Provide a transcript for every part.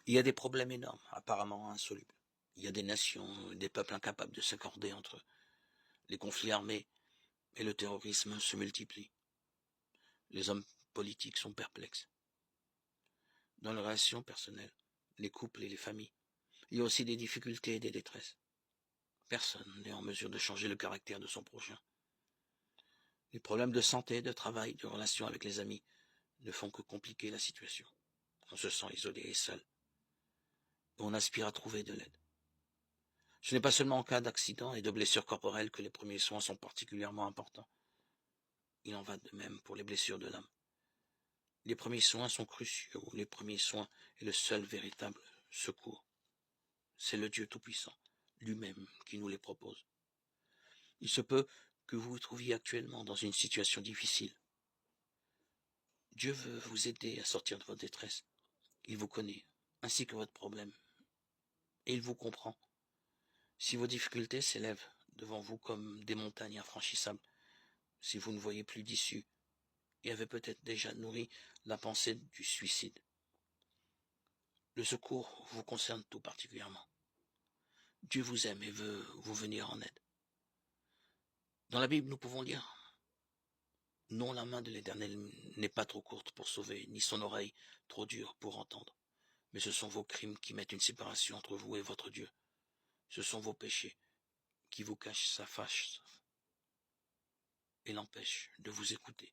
Il y a des problèmes énormes, apparemment insolubles. Il y a des nations, des peuples incapables de s'accorder entre eux. Les conflits armés et le terrorisme se multiplient. Les hommes politiques sont perplexes. Dans les relations personnelles, les couples et les familles, il y a aussi des difficultés et des détresses. Personne n'est en mesure de changer le caractère de son prochain. Les problèmes de santé, de travail, de relations avec les amis ne font que compliquer la situation. On se sent isolé et seul. Et on aspire à trouver de l'aide. Ce n'est pas seulement en cas d'accident et de blessures corporelles que les premiers soins sont particulièrement importants. Il en va de même pour les blessures de l'âme. Les premiers soins sont cruciaux. Les premiers soins est le seul véritable secours. C'est le Dieu Tout-Puissant, lui-même, qui nous les propose. Il se peut que vous vous trouviez actuellement dans une situation difficile. Dieu veut vous aider à sortir de votre détresse. Il vous connaît, ainsi que votre problème. Et il vous comprend. Si vos difficultés s'élèvent devant vous comme des montagnes infranchissables, si vous ne voyez plus d'issue, et avez peut-être déjà nourri la pensée du suicide, le secours vous concerne tout particulièrement. Dieu vous aime et veut vous venir en aide. Dans la Bible, nous pouvons lire: non, la main de l'Éternel n'est pas trop courte pour sauver, ni son oreille trop dure pour entendre. Mais ce sont vos crimes qui mettent une séparation entre vous et votre Dieu. Ce sont vos péchés qui vous cachent sa face et l'empêchent de vous écouter.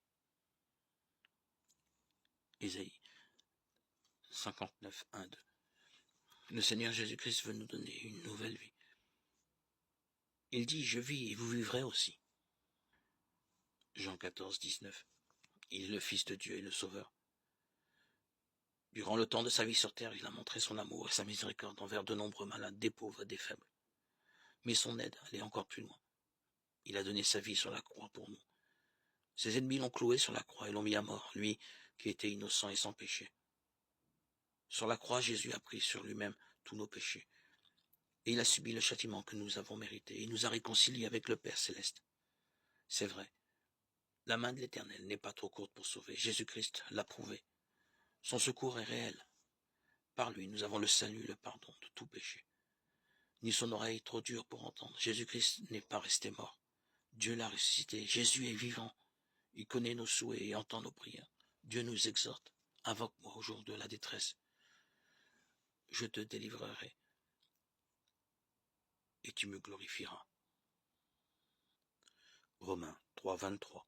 Ésaïe 59, 1, 2. Le Seigneur Jésus-Christ veut nous donner une nouvelle vie. Il dit: je vis et vous vivrez aussi. Jean 14, 19. Il est le Fils de Dieu et le Sauveur. Durant le temps de sa vie sur terre, il a montré son amour et sa miséricorde envers de nombreux malades, des pauvres et des faibles. Mais son aide allait encore plus loin. Il a donné sa vie sur la croix pour nous. Ses ennemis l'ont cloué sur la croix et l'ont mis à mort, lui qui était innocent et sans péché. Sur la croix, Jésus a pris sur lui-même tous nos péchés. Et il a subi le châtiment que nous avons mérité. Il nous a réconciliés avec le Père céleste. C'est vrai. La main de l'Éternel n'est pas trop courte pour sauver. Jésus-Christ l'a prouvé. Son secours est réel. Par lui, nous avons le salut, le pardon de tout péché. Ni son oreille trop dure pour entendre. Jésus-Christ n'est pas resté mort. Dieu l'a ressuscité. Jésus est vivant. Il connaît nos souhaits et entend nos prières. Dieu nous exhorte. Invoque-moi au jour de la détresse. Je te délivrerai et tu me glorifieras. Romains 3, 23.